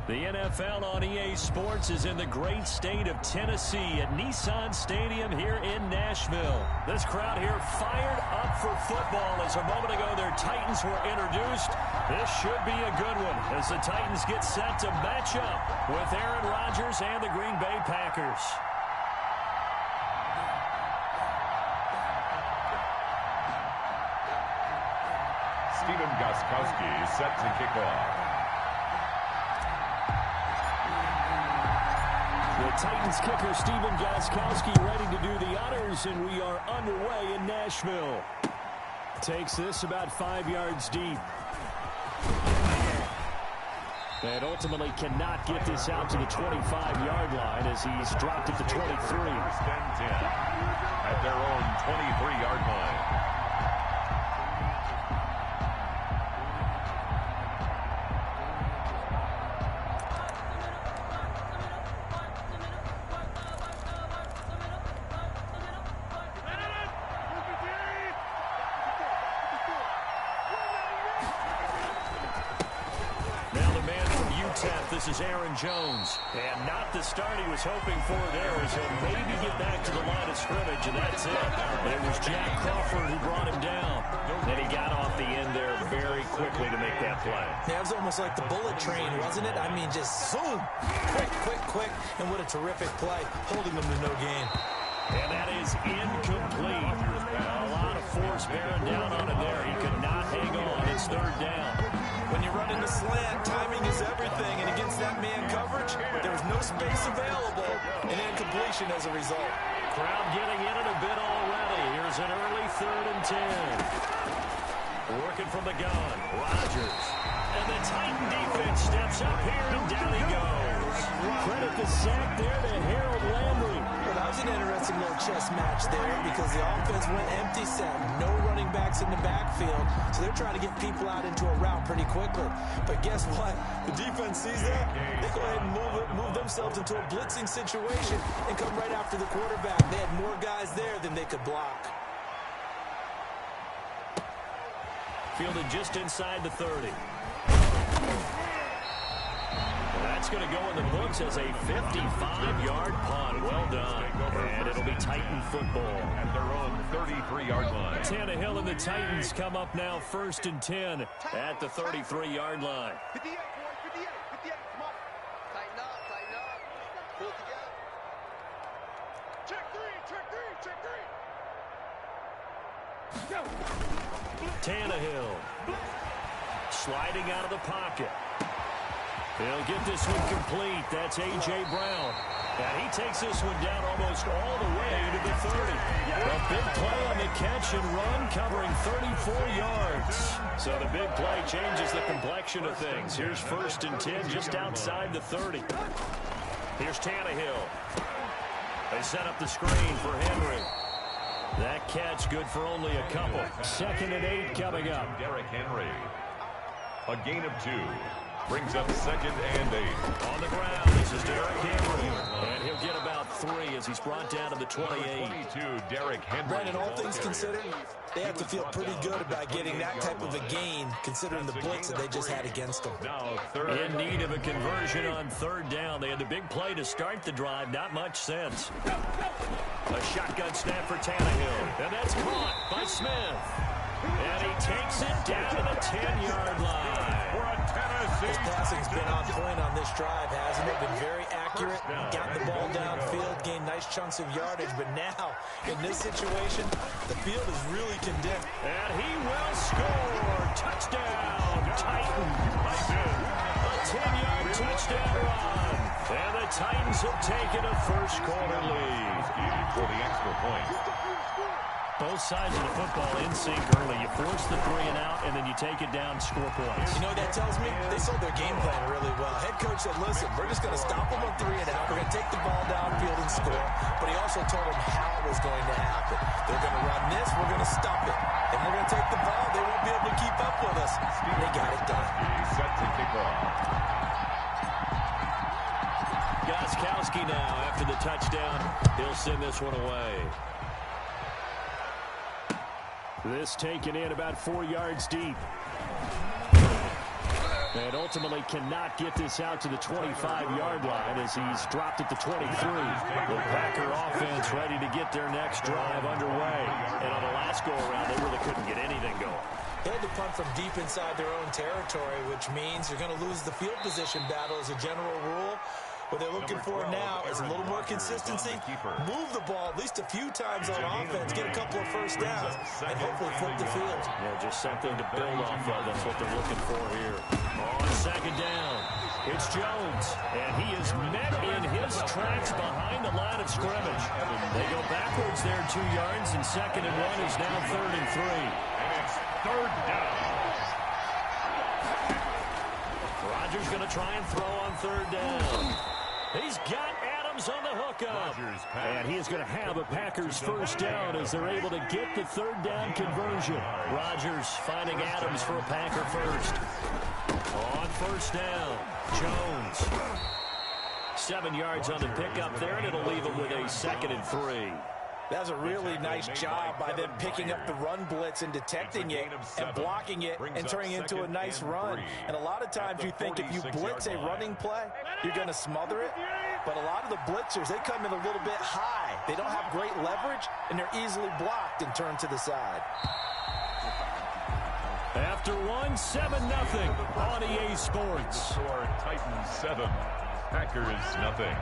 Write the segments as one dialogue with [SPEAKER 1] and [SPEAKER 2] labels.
[SPEAKER 1] The NFL on EA Sports is in the great state of Tennessee at Nissan Stadium here in Nashville. This crowd here fired up for football as a moment ago their Titans were introduced. This should be a good one as the Titans get set to match up with Aaron Rodgers and the Green Bay Packers.
[SPEAKER 2] Stephen Gostkowski set to kick off.
[SPEAKER 1] The Titans kicker Stephen Gostkowski ready to do the honors, and we are underway in Nashville. Takes this about 5 yards deep. And ultimately cannot get this out to the 25-yard line as he's dropped it to 23.
[SPEAKER 2] First and 10 at their own 23-yard line.
[SPEAKER 1] This is Aaron Jones, and not the start he was hoping for there as he'll maybe get back to the line of scrimmage, and that's it. It was Jack Crawford who brought him down, and he got off the end there very quickly to make that play.
[SPEAKER 3] Yeah, it was almost like the bullet train, wasn't it? I mean, just zoom, quick, and what a terrific play, holding them to no gain.
[SPEAKER 1] And that is incomplete. A lot of force bearing down on him there. He could not hang on. It's third down.
[SPEAKER 3] When you run in the slant, timing is everything, and against that man coverage, there was no space available, and incompletion as a result.
[SPEAKER 1] Crowd getting in it a bit already. Here's an early 3rd and 10. Working from the gun, Rodgers. And the Titan defense steps up here, and down he goes. Credit the sack there to Harold Landry.
[SPEAKER 3] Well, that was an interesting little chess match there because the offense went empty set. No running backs in the backfield, so they're trying to get people out into a route pretty quickly. But guess what? The defense sees that. They go ahead and move themselves into a blitzing situation and come right after the quarterback. They had more guys there than they could block.
[SPEAKER 1] Fielded just inside the 30. That's going to go in the books as a 55-yard punt. Well done. And it'll be Titan football.
[SPEAKER 2] At their own 33-yard line.
[SPEAKER 1] Tannehill and the Titans come up now 1st and 10 at the 33-yard line.
[SPEAKER 4] 58, boy, 58, 58. Come on. Tighten up. Pull it together. Check three. Go.
[SPEAKER 1] Tannehill. Sliding out of the pocket. He'll get this one complete. That's A.J. Brown. And he takes this one down almost all the way to the 30. A big play on the catch and run, covering 34 yards. So the big play changes the complexion of things. Here's 1st and 10 just outside the 30. Here's Tannehill. They set up the screen for Henry. That catch good for only a couple. 2nd and 8 coming up.
[SPEAKER 2] Derrick Henry. A gain of 2. Brings up 2nd and 8.
[SPEAKER 1] On the ground, this is Derrick Henry. And he'll get about 3 as he's brought down to the 28.
[SPEAKER 2] 22, Derrick Henry.
[SPEAKER 3] Brandon, all things considered, they have to feel pretty good about getting that type of a gain, considering the blitz that they just had against them.
[SPEAKER 2] Now third.
[SPEAKER 1] In need of a conversion on 3rd down. They had the big play to start the drive. Not much sense. A shotgun snap for Tannehill. And that's caught by Smith. And he takes it down to the 10-yard line.
[SPEAKER 3] His passing's been on point on this drive, hasn't it? Been very accurate, got the ball downfield, gained nice chunks of yardage, but now, in this situation, the field is really condemned.
[SPEAKER 1] And he will score. Touchdown, Titan. A 10-yard touchdown run. And the Titans have taken a first-quarter lead.
[SPEAKER 2] For the extra point.
[SPEAKER 1] Both sides of the football in sync early. You force the 3 and out, and then you take it down, score points.
[SPEAKER 3] You know what that tells me? They sold their game plan really well. Head coach said, listen, we're just going to stop them on 3 and out. We're going to take the ball downfield and score. But he also told them how it was going to happen. They're going to run this. We're going to stop it. And we're going to take the ball. They won't be able to keep up with us. And they got it done.
[SPEAKER 2] He's set to kick off.
[SPEAKER 1] Gostkowski now, after the touchdown, he'll send this one away. This taken in about 4 yards deep. And ultimately cannot get this out to the 25-yard line as he's dropped at the 23. The Packer offense ready to get their next drive underway. And on the last go-around, they really couldn't get anything going.
[SPEAKER 3] They had to punt from deep inside their own territory, which means you're going to lose the field position battle as a general rule. What they're looking for now is a little more consistency, move the ball at least a few times on offense, get a couple of first downs, and hopefully flip the field.
[SPEAKER 1] Yeah, just something to build off of. That's what they're looking for here. On second down, it's Jones, and he is met in his tracks behind the line of scrimmage. They go backwards there 2 yards, and 2nd and 1 is now 3rd and 3.
[SPEAKER 2] And it's 3rd down.
[SPEAKER 1] Rodgers going to try and throw on 3rd down. He's got Adams on the hookup. And he is going to have a Packers first down as they're able to get the 3rd down conversion. Rodgers finding Adams for a Packer first. On 1st down, Jones. 7 yards on the pickup there, and it'll leave him with a 2nd and 3.
[SPEAKER 3] That was a really nice job by them picking up the run blitz and detecting it and blocking it and turning it into a nice run. And a lot of times you think if you blitz a running play, you're going to smother it. But a lot of the blitzers, they come in a little bit high. They don't have great leverage, and they're easily blocked and turned to the side.
[SPEAKER 1] After 7-0 on EA Sports.
[SPEAKER 2] Score Titans 7, Packers nothing.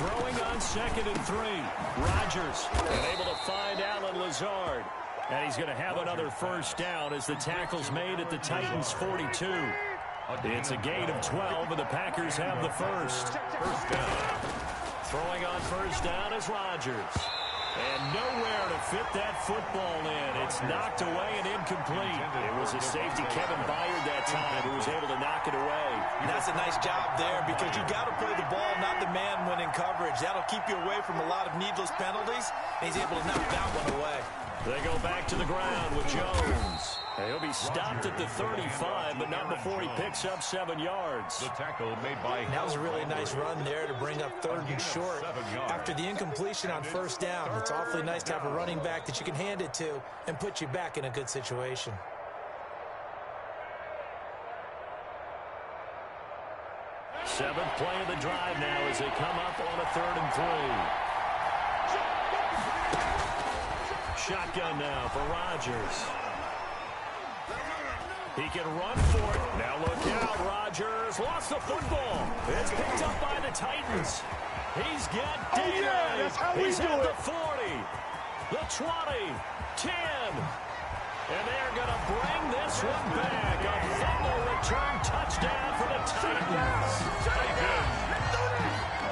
[SPEAKER 1] Throwing on 2nd and 3. Rodgers able to find Allen Lazard. And he's going to have another first down as the tackle's made at the Titans' 42. It's a gain of 12, and the Packers have the first.
[SPEAKER 2] First down.
[SPEAKER 1] Throwing on 1st down is Rodgers. And nowhere to fit that football in. It's knocked away and incomplete. It was a safety, Kevin Byard, that time, who was able to knock it away.
[SPEAKER 3] And that's a nice job there because you got to play the ball, not the man when in coverage. That'll keep you away from a lot of needless penalties. And he's able to knock that one away.
[SPEAKER 1] They go back to the ground with Jones. He'll be stopped at the 35, but not before he picks up 7 yards.
[SPEAKER 2] The tackle made by...
[SPEAKER 3] That was a really nice run there to bring up 3rd and short. After the incompletion on 1st down, it's awfully nice to have a running back that you can hand it to and put you back in a good situation.
[SPEAKER 1] Seventh play of the drive now as they come up on a 3rd and 3. Shotgun now for Rodgers. He can run for it. Now look out, Rodgers. Lost the football. It's picked up by the Titans. He's got D-Day. He's at the 40, the 20, 10. And they're going to bring this one back. A fumble return touchdown for the Titans.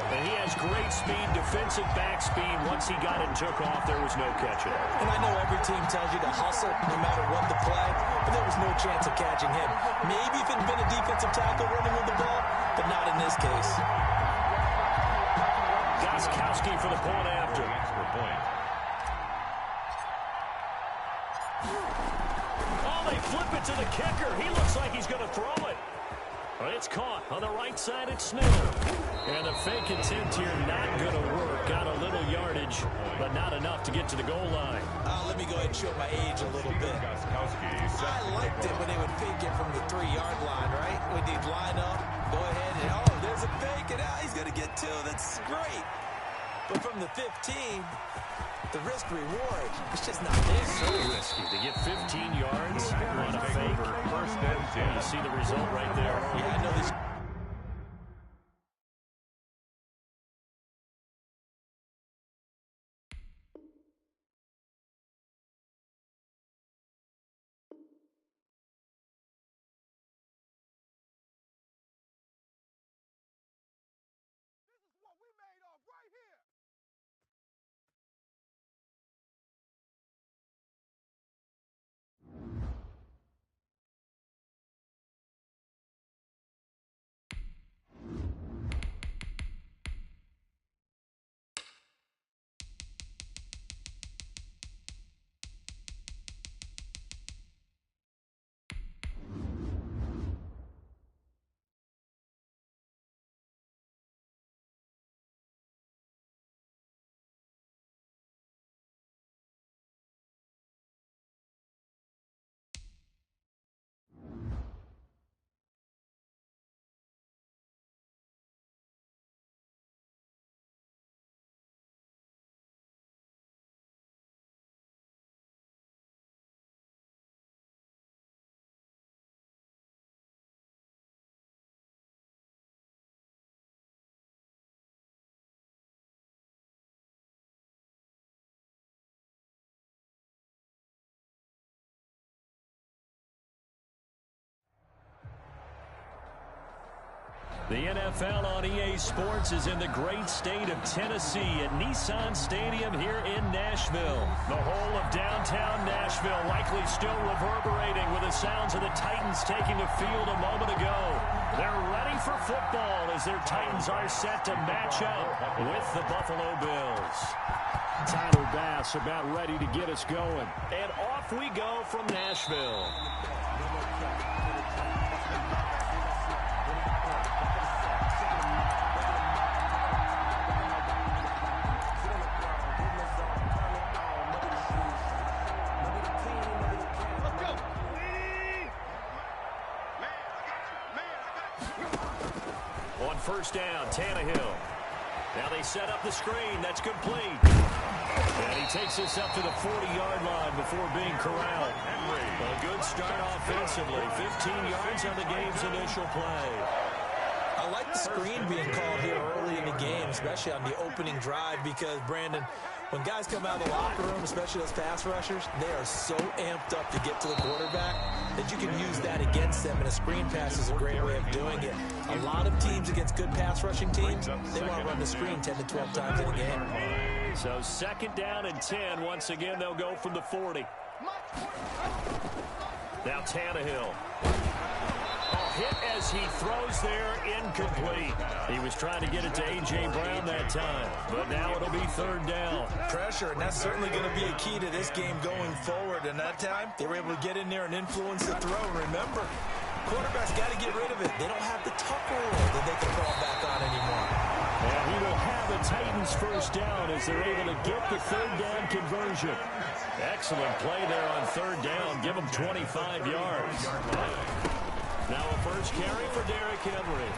[SPEAKER 1] And he has great speed, defensive back speed. Once he got it and took off, there was no catching.
[SPEAKER 3] And I know every team tells you to hustle no matter what the play, but there was no chance of catching him. Maybe if it had been a defensive tackle running with the ball, but not in this case.
[SPEAKER 1] Gostkowski for the point after.
[SPEAKER 2] Extra point.
[SPEAKER 1] Oh, they flip it to the kicker. He looks like he's going to throw it. But it's caught on the right side. It's Snell. And the fake attempt here not going to work. Got a little yardage, but not enough to get to the goal line.
[SPEAKER 3] Let me go ahead and show my age a little bit. I liked it when they would fake it from the 3-yard line, right? When they'd line up, go ahead, and there's a fake, and he's going to get 2. That's great. But from the 15, the risk-reward, it's just not there.
[SPEAKER 1] So risky to get 15 yards on a fake.
[SPEAKER 2] First and 10.
[SPEAKER 1] You see the result right there.
[SPEAKER 3] Yeah, I know this.
[SPEAKER 1] The NFL on EA Sports is in the great state of Tennessee at Nissan Stadium here in Nashville. The whole of downtown Nashville likely still reverberating with the sounds of the Titans taking the field a moment ago. They're ready for football as their Titans are set to match up with the Buffalo Bills. Tyler Bass about ready to get us going. And off we go from Nashville. On first down, Tannehill. Now they set up the screen. That's complete. And he takes this up to the 40-yard line before being corralled. A good start offensively. 15 yards on the game's initial play.
[SPEAKER 3] I like the screen being called here early in the game, especially on the opening drive, because, Brandon, when guys come out of the locker room, especially those pass rushers, they are so amped up to get to the quarterback that you can use that against them, and a screen pass is a great way of doing it. A lot of teams against good pass rushing teams, they want to run the screen 10 to 12 times in a game.
[SPEAKER 1] So second down and 10. Once again, they'll go from the 40. Now Tannehill. Hit as he throws there, incomplete. He was trying to get it to A.J. Brown that time, but now it'll be third down.
[SPEAKER 3] Pressure, and that's certainly going to be a key to this game going forward. And that time, they were able to get in there and influence the throw. And remember, quarterbacks got to get rid of it. They don't have the Tucker rule that they can fall back on anymore.
[SPEAKER 1] And he will have the Titans first down as they're able to get the third down conversion. Excellent play there on third down. Give them 25 yards. Now a first carry for Derrick Henry.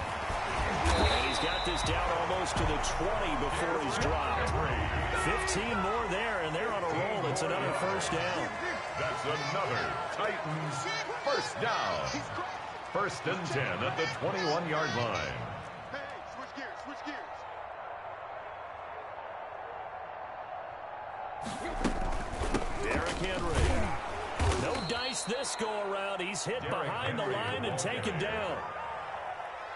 [SPEAKER 1] And he's got this down almost to the 20 before he's dropped. 15 more there, and they're on a roll. It's another first down.
[SPEAKER 2] That's another Titans first down. First and 10 at the 21-yard line.
[SPEAKER 4] Hey, switch gears, switch gears.
[SPEAKER 1] Derrick Henry. No dice this go-around. He's hit behind the line and taken down.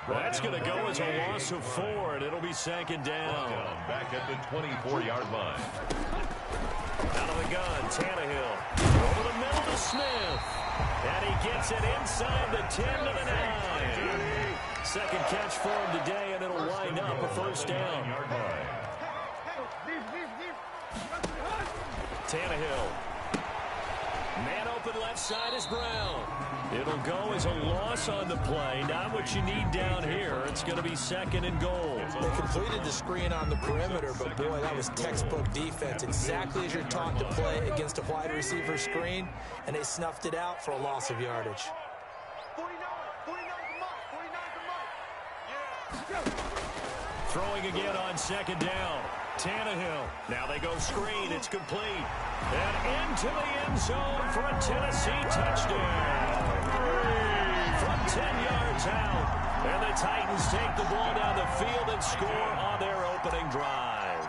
[SPEAKER 1] That's going to go as a loss of 4, and it'll be second down.
[SPEAKER 2] Back at the 24-yard line.
[SPEAKER 1] Out of the gun, Tannehill. Over the middle to Smith. And he gets it inside the 10 to the 9. Second catch for him today, and it'll wind up a first down. Tannehill. Man open left side is Brown. It'll go as a loss on the play. Not what you need down here. It's going to be second and goal.
[SPEAKER 3] They completed the screen on the perimeter, but boy, that was textbook defense. Exactly as you're taught to play against a wide receiver screen, and they snuffed it out for a loss of yardage.
[SPEAKER 4] 49 the mark. Yeah.
[SPEAKER 1] Throwing again on second down. Tannehill. Now they go screen. It's complete. And into the end zone for a Tennessee touchdown. From 10 yards out. And the Titans take the ball down the field and score on their opening drive.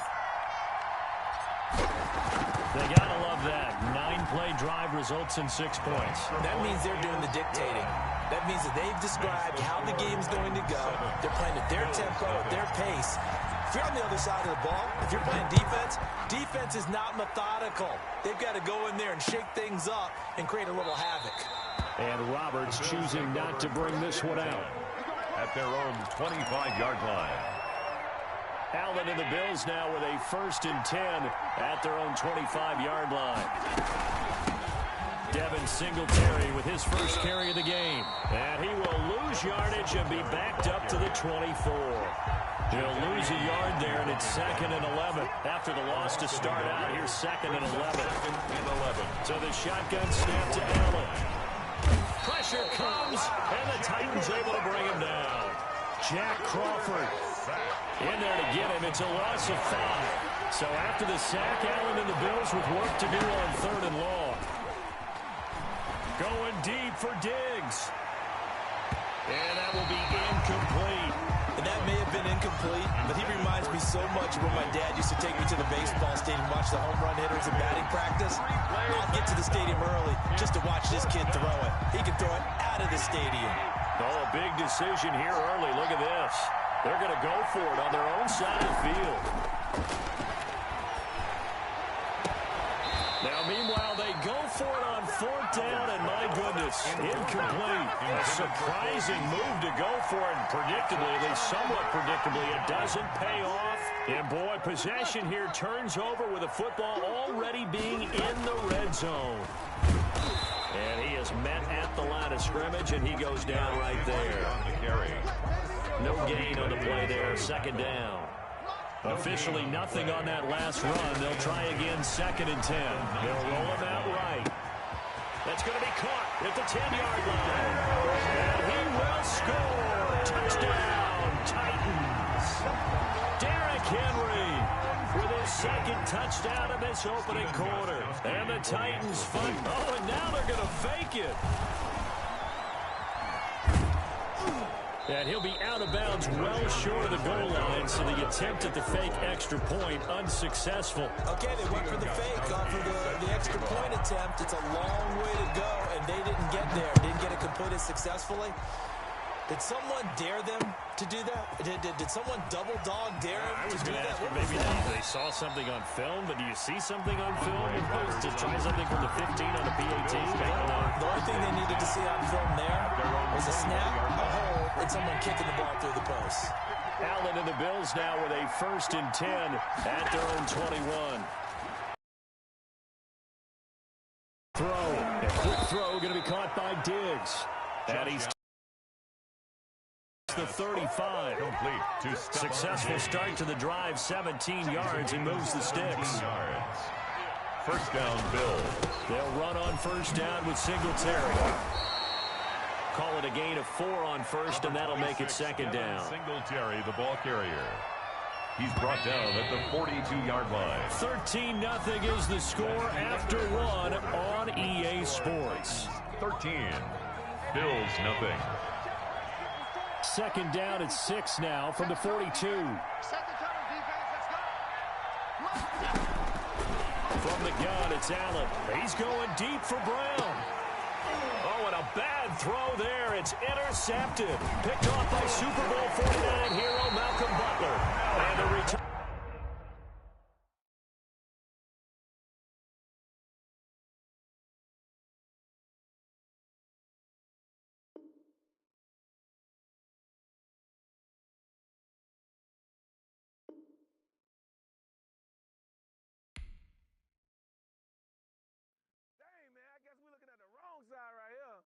[SPEAKER 1] They got to love that. 9-play drive results in 6 points.
[SPEAKER 3] That means they're doing the dictating. That means that they've described how the game's going to go. They're playing at their tempo, at their pace. If you're on the other side of the ball, if you're playing defense, defense is not methodical. They've got to go in there and shake things up and create a little havoc.
[SPEAKER 1] And Roberts choosing not to bring this one out.
[SPEAKER 2] At their own 25-yard line.
[SPEAKER 1] Allen and the Bills now with a first and 10 at their own 25-yard line. Devin Singletary with his first carry of the game. And he will lose yardage and be backed up to the 24. He'll lose a yard there, and it's second and 11. After the loss to start out, here's second and 11. So the shotgun snap to Allen. Pressure comes, and the Titans able to bring him down. Jack Crawford in there to get him. It's a loss of 5. So after the sack, Allen and the Bills with work to do on third and long. Going deep for Diggs. And that will be incomplete.
[SPEAKER 3] And that may have been incomplete, but he reminds me so much of when my dad used to take me to the baseball stadium and watch the home run hitters in batting practice. I'll get to the stadium early just to watch this kid throw it. He can throw it out of the stadium.
[SPEAKER 1] Oh, a big decision here early. Look at this. They're going to go for it on their own side of the field. Now, meanwhile, they go for it on fourth down, and my goodness, incomplete. A surprising move to go for it, and predictably, at least somewhat predictably, it doesn't pay off. And, boy, possession here turns over with the football already being in the red zone. And he is met at the line of scrimmage, and he goes down right there. No gain on the play there, second down. Officially nothing on that last run. They'll try again, 2nd and 10. They'll roll him out right. That's going to be caught at the 10-yard line. And he will score. Touchdown, Titans. Derrick Henry with his 2nd touchdown of this opening quarter. And the Titans fight. Oh, and now they're going to fake it. And he'll be out of bounds well short of the goal line, so the attempt at the fake extra point unsuccessful.
[SPEAKER 3] Okay, they went for the fake off of the extra point attempt. It's a long way to go, and they didn't get there. Didn't get it completed successfully. Did someone dare them to do that? Did someone double dog dare them
[SPEAKER 1] I was
[SPEAKER 3] to do
[SPEAKER 1] going to
[SPEAKER 3] that?
[SPEAKER 1] ask you, maybe they saw something on film, but do you see something on film opposed to try something from the 15 on the PAT?
[SPEAKER 3] The only thing they needed to see on film there was a snap, a hold, and someone kicking the ball through the post.
[SPEAKER 1] Allen and the Bills now with a 1st and 10 at their own 21. Throw. A quick throw going to be caught by Diggs. And he's the 35. Successful start to the drive, 17 yards. He moves the sticks.
[SPEAKER 2] First down, Bills.
[SPEAKER 1] They'll run on first down with Singletary. Call it a gain of 4 on first, and that'll make it 2nd down.
[SPEAKER 2] Singletary, the ball carrier. He's brought down at the 42-yard line.
[SPEAKER 1] 13-0 is the score after 1 on EA Sports.
[SPEAKER 2] 13. Bills, nothing.
[SPEAKER 1] 2nd down at 6 now from the 42.
[SPEAKER 4] Set the tone, defense. Let's go.
[SPEAKER 1] From the gun, it's Allen. He's going deep for Brown. Oh, and a bad throw there. It's intercepted. Picked off by Super Bowl 49 hero Malcolm Butler. And a return.
[SPEAKER 5] Dang, man, I guess we're looking at the wrong side right here.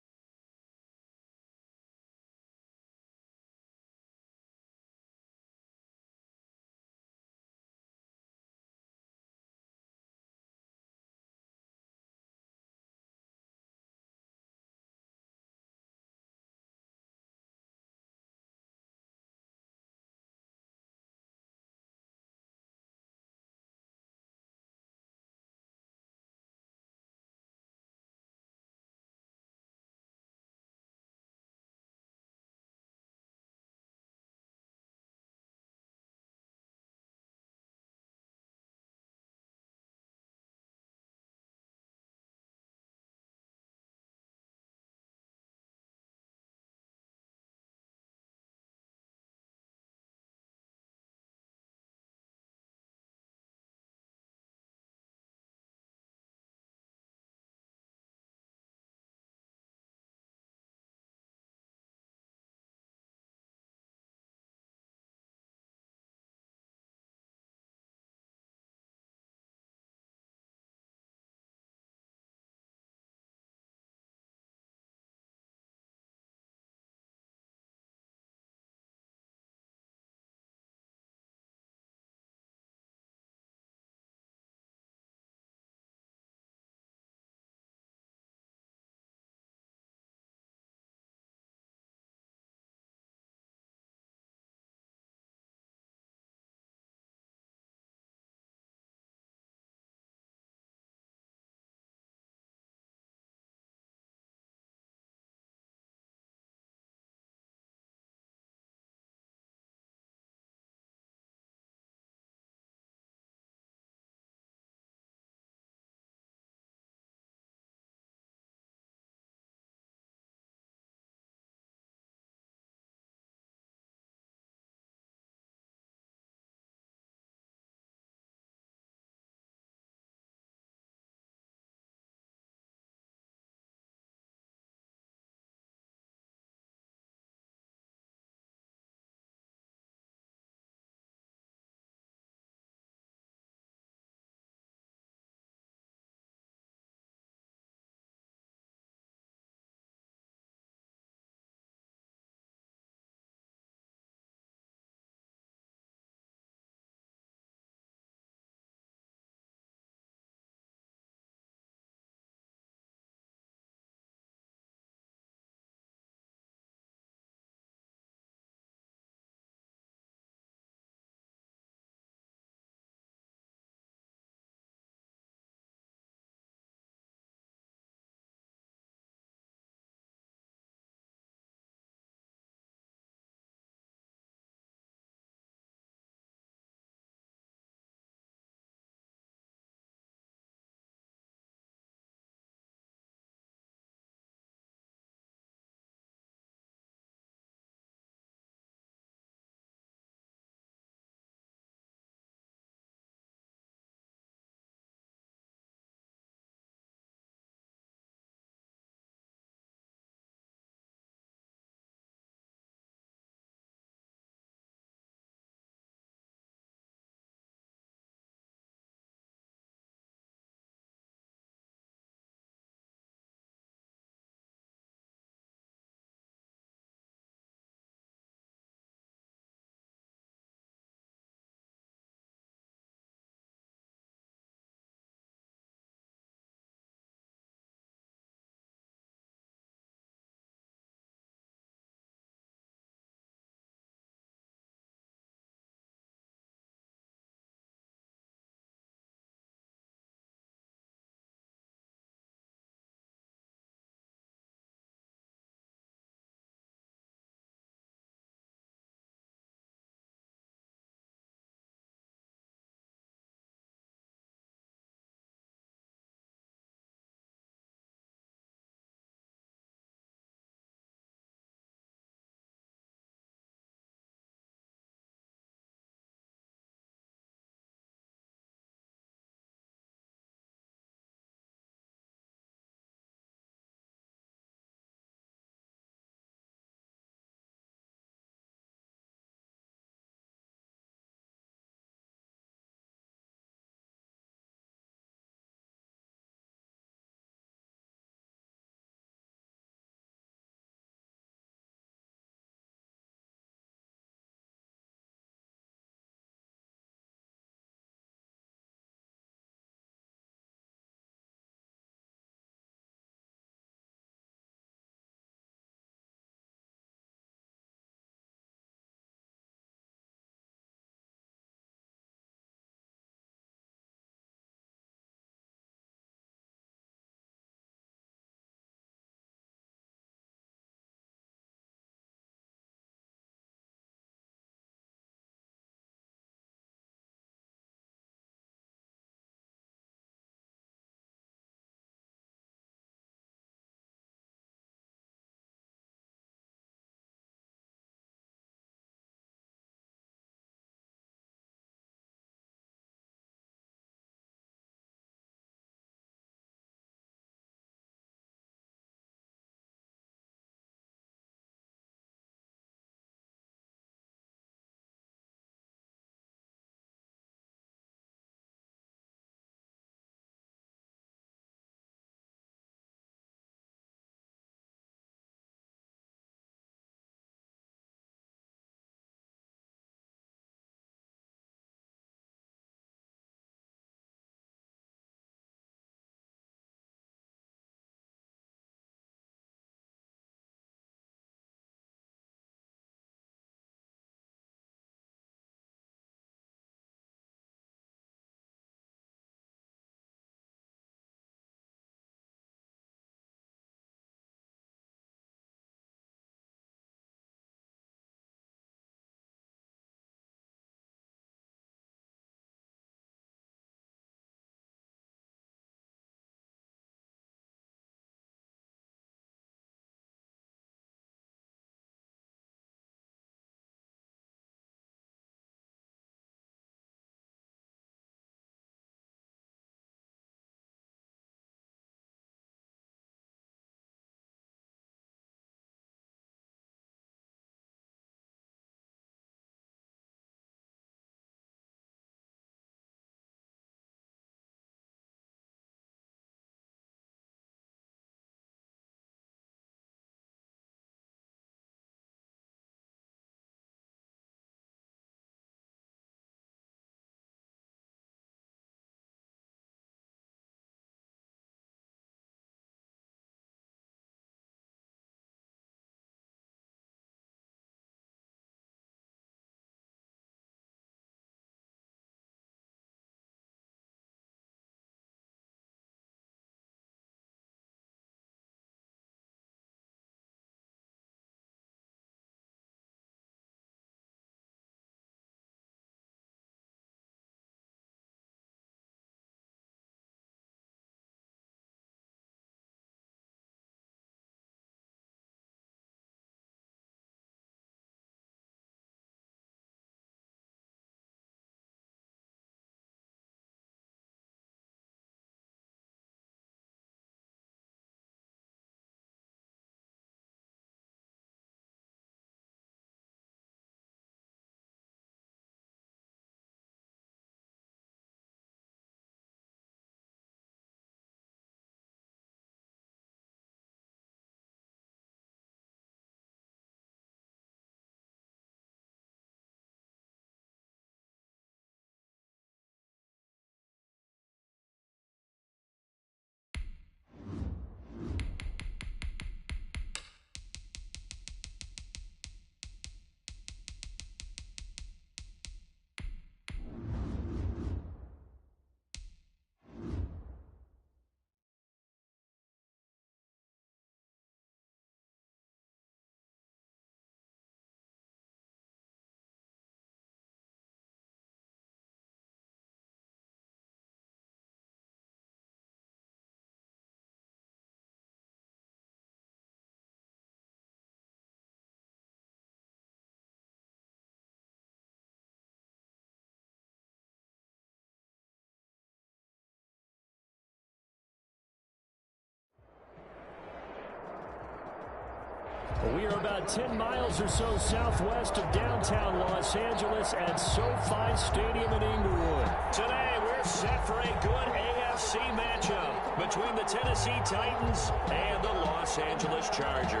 [SPEAKER 1] about 10 miles or so southwest of downtown Los Angeles at SoFi Stadium in Inglewood. Today, we're set for a good AFC matchup between the Tennessee Titans and the Los Angeles Chargers.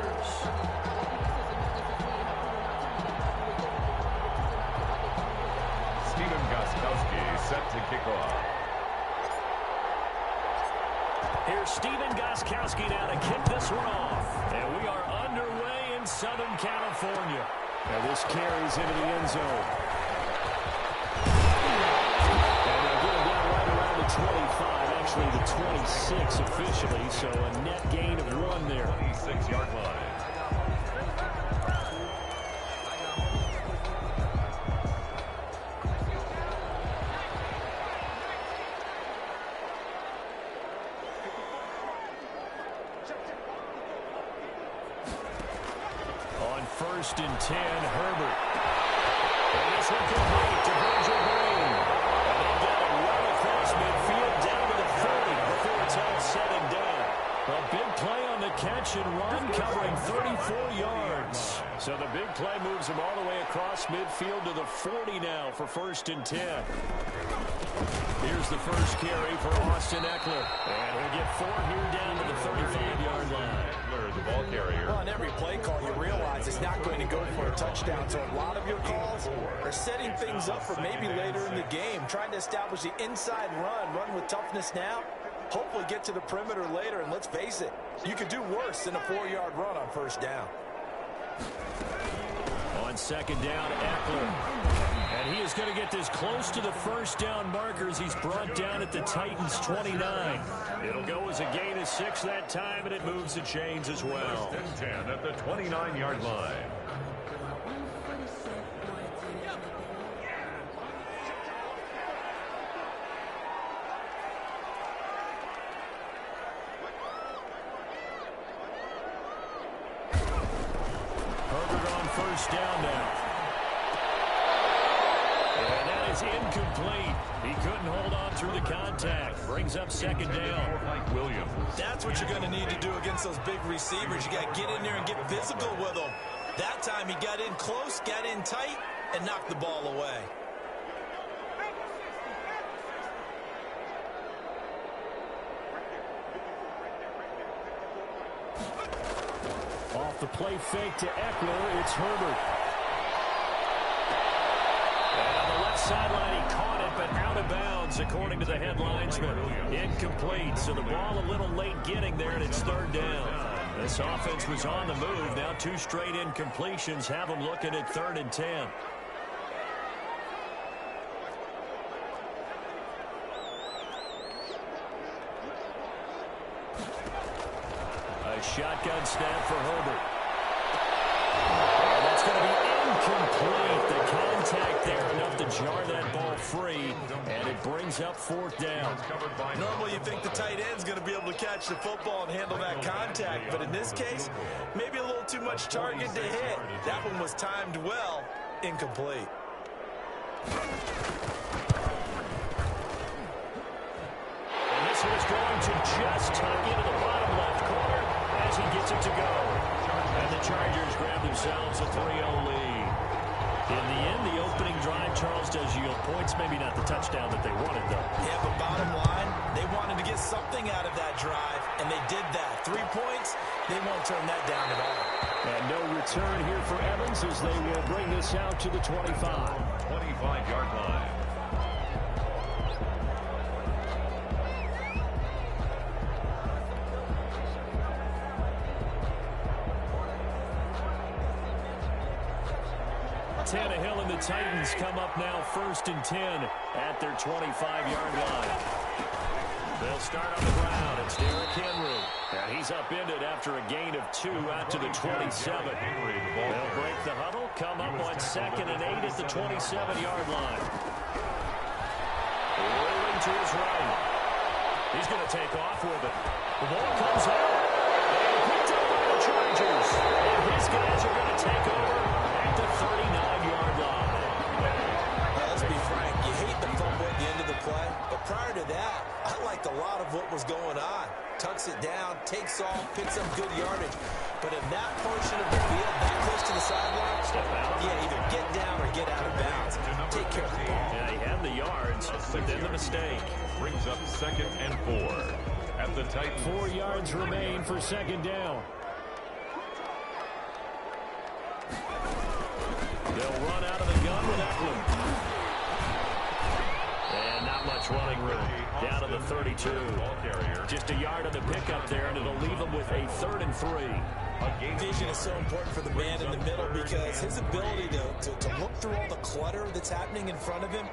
[SPEAKER 2] Stephen Gostkowski set to kick off.
[SPEAKER 1] Here's Stephen Gostkowski now to kick this one off. And we are underway in Southern California. And this carries into the end zone. And they'll get him down right around the 25, actually the 26 officially, so a net gain of 1 there.
[SPEAKER 2] 26-yard line.
[SPEAKER 1] First and 10, Herbert. And this one complete to Virgil Green. And they'll get it well across midfield down to the 40 before it's all said and done. A big play on the catch and run, covering 34 yards. So the big play moves him all the way across midfield to the 40 now for first and 10. Here's the first carry for Austin Eckler. And he'll get 4 here down to the 35-yard line.
[SPEAKER 2] The ball carrier.
[SPEAKER 3] Well, on every play call, you realize it's not going to go for a touchdown. So a lot of your calls are setting things up for maybe later in the game, trying to establish the inside run with toughness now, hopefully get to the perimeter later. And let's face it, you could do worse than a 4-yard run on first down.
[SPEAKER 1] On second down, Eckler. And he is going to get this close to the first down markers. He's brought down at the Titans' 29. It'll go as a gain of 6 that time, and it moves the chains as well.
[SPEAKER 2] First and 10 at the 29-yard line.
[SPEAKER 1] Herbert on first down now. And that is incomplete. He couldn't hold on through the contact. Brings up second down.
[SPEAKER 2] Williams.
[SPEAKER 3] That's what you're going to need to do against those big receivers. You got to get in there and get physical with them. That time he got in close, got in tight, and knocked the ball away.
[SPEAKER 1] Off the play fake to Eckler, it's Herbert. And on the left sideline, he caught it, but out of bounds, according to the head linesman. Incomplete, so the ball a little late getting there, and it's third down. This offense was on the move. Now 2 straight incompletions have them looking at 3rd and 10. A shotgun snap for Herbert. And that's going to be incomplete. The contact there enough to jar that ball free, and it brings up 4th down.
[SPEAKER 3] Normally you think the tight end's going to be able to catch the football and handle that contact, but in this case, maybe a little too much target to hit. That one was timed well, incomplete.
[SPEAKER 1] And this one is going to just tuck into the bottom left corner as he gets it to go. And the Chargers grab themselves a 3-0 lead. In the end, the opening drive, Charles, does yield points. Maybe not the touchdown that they wanted, though.
[SPEAKER 3] Yeah, but bottom line, they wanted to get something out of that drive, and they did that. 3 points, they won't turn that down at all.
[SPEAKER 1] And no return here for Evans as they will bring this out to the 25.
[SPEAKER 2] 25-yard line.
[SPEAKER 1] Tannehill and the Titans come up now 1st and 10 at their 25-yard line. They'll start on the ground. It's Derrick Henry. And he's upended after a gain of 2 out to the 27. They'll break the huddle, come up on 2nd and 8 at the 27-yard line. Rolling to his right. He's going to take off with it. The ball comes out. And picked up by the Chargers. And his guys are going to take over at the 39-yard line.
[SPEAKER 3] Well, let's be frank. You hate the fumble at the end of the play. But prior to that, I liked a lot of what was going on. tucks it down, takes off, picks up good yardage. But in that portion of the field, that close to the sideline,
[SPEAKER 1] step out.
[SPEAKER 3] Yeah, either get down or get out of bounds. Take care of the ball.
[SPEAKER 1] Yeah, he had the yards, but then the mistake.
[SPEAKER 2] Brings up 2nd and 4. At the Titans.
[SPEAKER 1] 4 yards remain for 2nd down. They'll run out of the gun with Eklund. And not much running room. Down to the 32. Just a yard on the pickup there, and it'll leave them with a 3rd and 3.
[SPEAKER 3] Vision is so important for the man in the middle because his ability to look through all the clutter that's happening in front of him,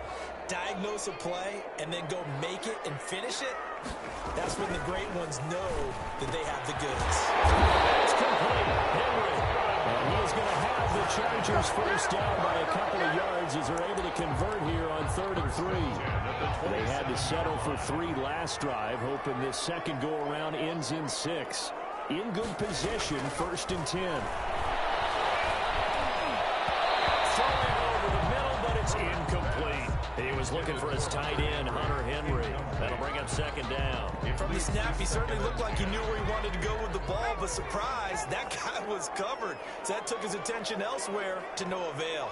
[SPEAKER 3] diagnose a play, and then go make it and finish it, that's when the great ones know that they have the goods.
[SPEAKER 1] It's complete. Henry. And he's going to have the Chargers first down by a couple of yards as they're able to convert here on 3rd and 3. They had to settle for 3 last drive, hoping this second go-around ends in 6. In good position, 1st and 10. Throwing over the middle, but it's incomplete. He was looking for his tight end, Hunter Henry. That'll bring up 2nd down.
[SPEAKER 3] From the snap, he certainly looked like he knew where he wanted to go with the ball, but surprise, that guy was covered. So that took his attention elsewhere to no avail.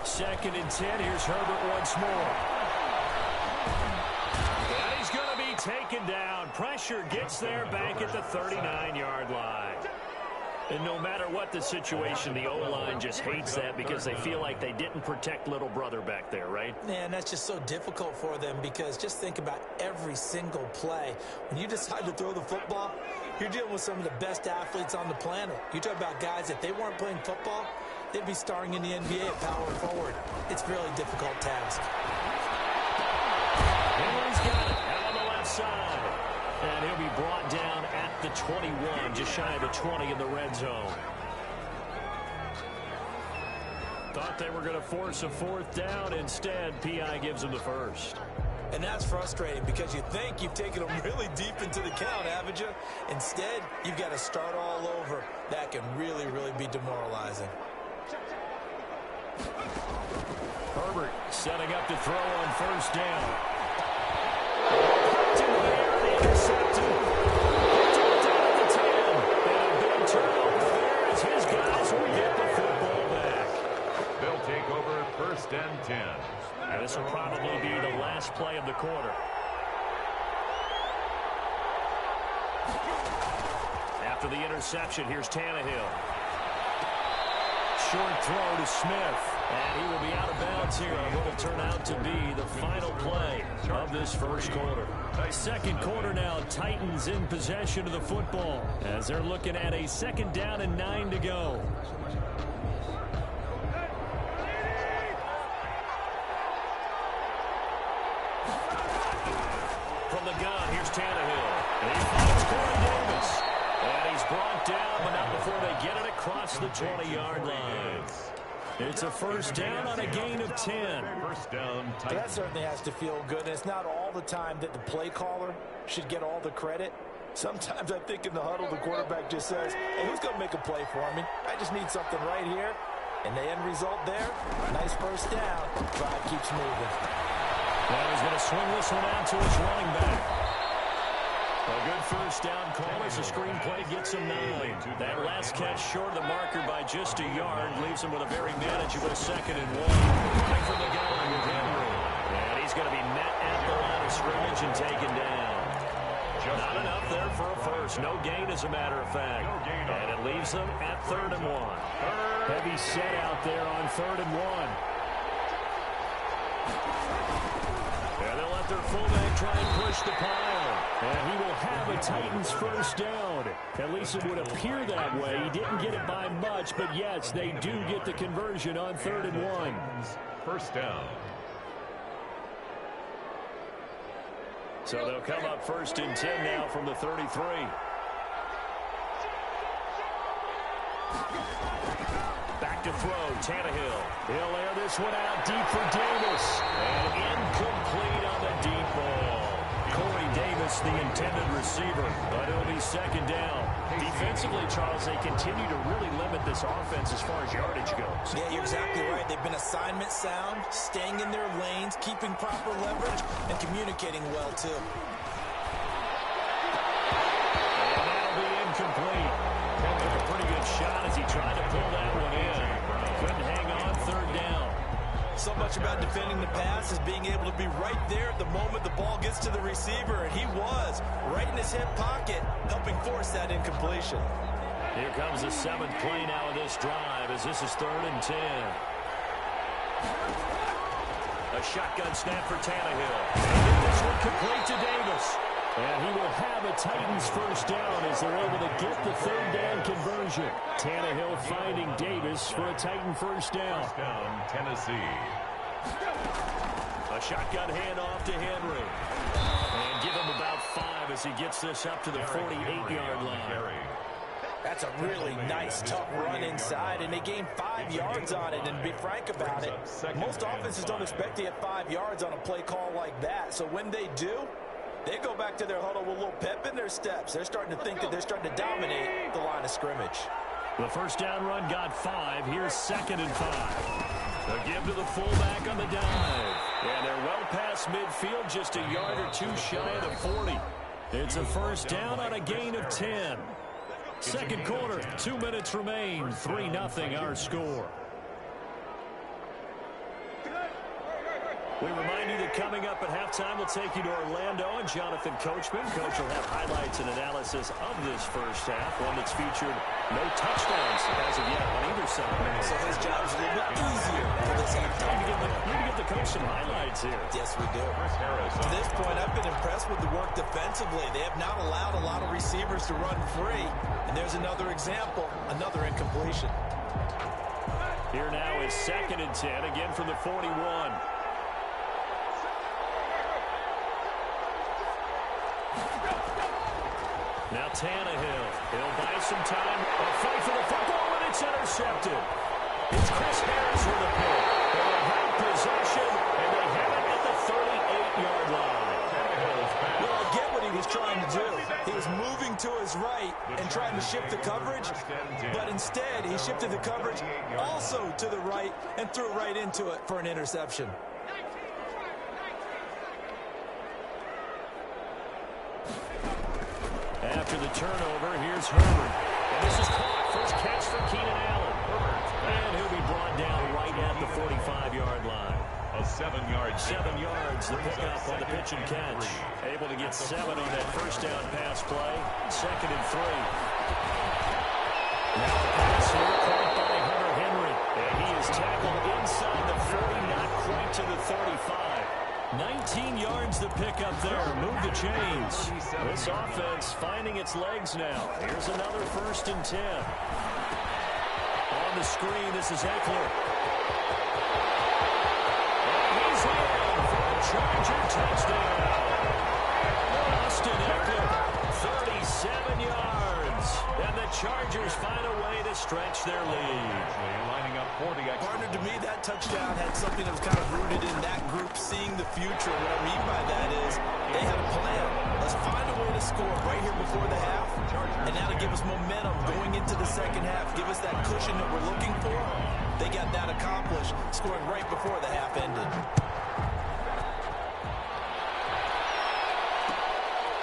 [SPEAKER 1] 2nd and 10. Here's Herbert once more. And he's going to be taken down. Pressure gets there back at the 39-yard line. And no matter what the situation, the O-line just hates that because they feel like they didn't protect little brother back there, right?
[SPEAKER 3] Man, that's just so difficult for them because just think about every single play. When you decide to throw the football, you're dealing with some of the best athletes on the planet. You talk about guys, if they weren't playing football, they'd be starring in the NBA at power forward. It's a really difficult task.
[SPEAKER 1] Henry's got it out on the left side. And he'll be brought down at the 21, just shy of the 20 in the red zone. Thought they were going to force a 4th down. Instead, P.I. gives them the first.
[SPEAKER 3] And that's frustrating because you think you've taken them really deep into the count, haven't you? Instead, you've got to start all over. That can really, really be demoralizing.
[SPEAKER 1] Herbert setting up to throw on 1st down. Intercepted. Down at the 10. And a big turnover there as his guys will get the football back.
[SPEAKER 2] They'll take over 1st and 10.
[SPEAKER 1] And this will probably be the last play of the quarter. After the interception, here's Tannehill. Short throw to Smith. And he will be out of bounds here on what will turn out to be the final play of this first quarter. Second quarter now, Titans in possession of the football as they're looking at a 2nd down and 9 to go. From the gun, here's Tannehill. And he finds Corey Davis. And he's brought down, but not before they get it across the 20-yard line. It's a 1st down on a gain of 10.
[SPEAKER 2] 1st down, Titans.
[SPEAKER 3] That certainly has to feel good. It's not all the time that the play caller should get all the credit. Sometimes I think in the huddle, the quarterback just says, hey, who's going to make a play for me? I just need something right here. And the end result there, nice 1st down. Drive keeps moving.
[SPEAKER 1] Now he's going to swing this one out to his running back. A good 1st down call as the screenplay gets him 9. That last catch short of the marker by just a yard leaves him with a very manageable 2nd and 1. Coming from the gun with Henry. And he's going to be met at the line of scrimmage and taken down. Not enough there for a first. No gain, as a matter of fact. And it leaves them at 3rd and 1. Heavy set out there on 3rd and 1. And they'll let their fullback try and push the pile. And he will have a Titans 1st down. At least it would appear that way. He didn't get it by much, but yes, they do get the conversion on 3rd and 1.
[SPEAKER 2] 1st down.
[SPEAKER 1] So they'll come up 1st and 10 now from the 33. Back to throw, Tannehill. He'll air this one out deep for Davis. And incomplete on the deep ball. Corey Davis, the intended receiver. But it'll be second down. Defensively, Charles, they continue to really limit this offense as far as yardage goes.
[SPEAKER 3] Yeah, you're exactly right. They've been assignment sound, staying in their lanes, keeping proper leverage, and communicating well, too.
[SPEAKER 1] And that'll be incomplete. Took a pretty good shot as he tried to pull that one in. Couldn't hang on, third down.
[SPEAKER 3] So much about defending the pass is being able to be right there at the moment the ball gets to the receiver, and he was right in his hip pocket, helping force that incompletion.
[SPEAKER 1] Here comes the seventh play now of this drive as this is 3rd and 10. A shotgun snap for Tannehill. And this one complete to Davis. And he will have a Titans first down as they're able to get the 3rd down conversion. Tannehill finding Davis for a Titan first down.
[SPEAKER 2] First down, Tennessee.
[SPEAKER 1] A shotgun handoff to Henry. And give him about 5 as he gets this up to the 48-yard line.
[SPEAKER 3] That's a really nice, tough run inside, and they gained 5 yards on it. And to be frank about it, most offenses don't expect to get 5 yards on a play call like that. So when they do, they go back to their huddle with a little pep in their steps. They're starting to think that they're starting to dominate the line of scrimmage.
[SPEAKER 1] The first down run got 5. Here's 2nd and 5. A give to the fullback on the dive. And they're well past midfield, just a yard or 2 shy of the 40. It's a first down on a gain of 10. Second quarter, 2 minutes remain. 3-0 our score. We remind you that coming up at halftime, we'll take you to Orlando and Jonathan Coachman. Coach will have highlights and analysis of this first half, one that's featured no touchdowns as of yet on either side.
[SPEAKER 3] So his job is a little bit easier for this halftime.
[SPEAKER 1] You need to get the coach some highlights here.
[SPEAKER 3] Yes, we do. To this point, I've been impressed with the work defensively. They have not allowed a lot of receivers to run free. And there's another example, another incompletion.
[SPEAKER 1] Here now is 2nd and 10, again from the 41. Now Tannehill, he'll buy some time. A fight for the football, and it's intercepted. It's Chris Harris with a pick. They'll have possession, and they have it at the 38-yard line.
[SPEAKER 3] Well, I get what he was trying to do. He was moving to his right and trying to shift the coverage, but instead he shifted the coverage also to the right and threw right into it for an interception.
[SPEAKER 1] After the turnover, here's Herbert. And this is caught. First catch for Keenan Allen. And he'll be brought down right at the 45-yard line.
[SPEAKER 2] A 7-yard
[SPEAKER 1] 7 yards, the pickup on the pitch and catch. Able to get 7 on that first down pass play. 2nd and 3. Now a pass here caught by Hunter Henry. And he is tackled inside the 40, not quite to the 35. 19 yards the pickup there. Move the chains. This offense finding its legs now. Here's another 1st and 10. On the screen, this is Eckler. And he's in for a Charger touchdown. Austin Eckler, 37 yards. And the Chargers find a way to stretch their lead.
[SPEAKER 2] lining up for the extra.
[SPEAKER 3] Partner, to me, that touchdown had something that was kind of rooted in that group seeing the future. What I mean by that is they had a plan. Let's find a way to score right here before the half, and now to give us momentum going into the second half, give us that cushion that we're looking for. They got that accomplished, scoring right before the half ended.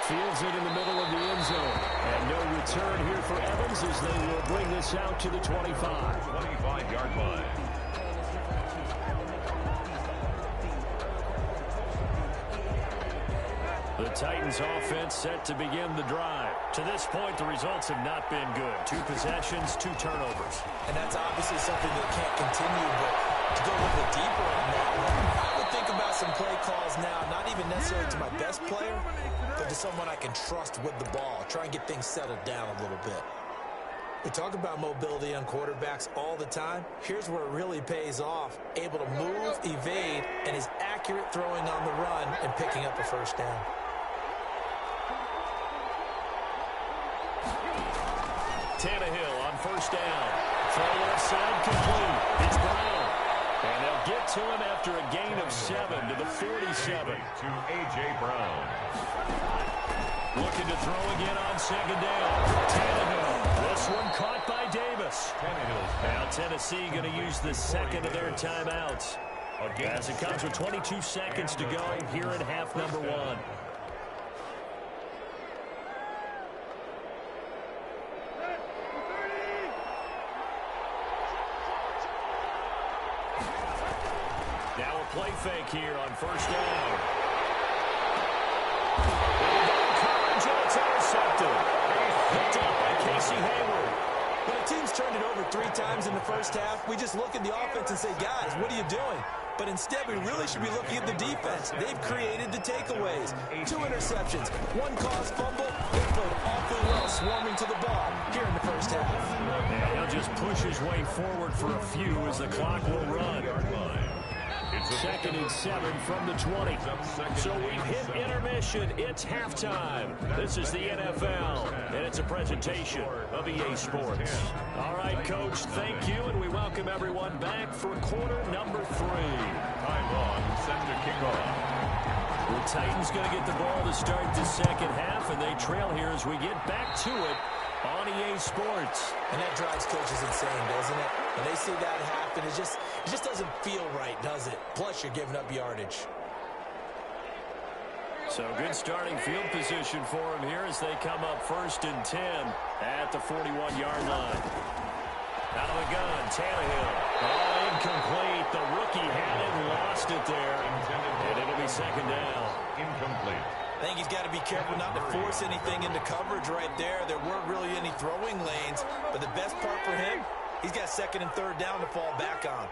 [SPEAKER 1] Fields it in the middle of the end zone. And no return here for Evans as they will bring this out to the 25.
[SPEAKER 2] 25-yard line.
[SPEAKER 1] The Titans offense set to begin the drive. To this point, the results have not been good. 2 possessions, 2 turnovers.
[SPEAKER 3] And that's obviously something that can't continue, but to go a little bit deeper on that, I would think about some play calls now, not even necessarily to my best player, but to someone I can trust with the ball. Try and get things settled down a little bit. We talk about mobility on quarterbacks all the time. Here's where it really pays off. Able to move, evade, and is accurate throwing on the run and picking up a first down.
[SPEAKER 1] Tannehill on first down. Throw left side complete. It's Brown. And they'll get to him after a gain of 7 to the 47.
[SPEAKER 2] To A.J. Brown.
[SPEAKER 1] Looking to throw again on second down. Tannehill. This one caught by Davis. Now Tennessee going to use the second of their timeouts. As it comes with 22 seconds to go here in half number 1. Now a play fake here on first down. And it's intercepted. Picked up by Casey Hayward.
[SPEAKER 3] When a team's turned it over 3 times in the first half, we just look at the offense and say, guys, what are you doing? But instead, we really should be looking at the defense. They've created the takeaways. 2 interceptions, 1 caused fumble. They played awfully well swarming to the ball here in the first half.
[SPEAKER 1] And he'll just push his way forward for a few as the clock will run. Second and 7 from the 20. So we've hit intermission. It's halftime. This is the NFL, and it's a presentation of EA Sports. All right, Coach, thank you, and we welcome everyone back for quarter number 3.
[SPEAKER 2] Time on, set to kick off.
[SPEAKER 1] The Titans going to get the ball to start the second half, and they trail here as we get back to it on EA Sports.
[SPEAKER 3] And that drives coaches insane, doesn't it? When they see that happen, it just doesn't feel right, does it? Plus, you're giving up yardage.
[SPEAKER 1] So good starting field position for him here as they come up 1st and 10 at the 41-yard line. Out of the gun, Tannehill. Oh, incomplete. The rookie had it and lost it there. And it'll be second down.
[SPEAKER 2] Incomplete.
[SPEAKER 3] I think he's got to be careful not to force anything into coverage right there. There weren't really any throwing lanes. But the best part for him, he's got 2nd and 3rd down to fall back on.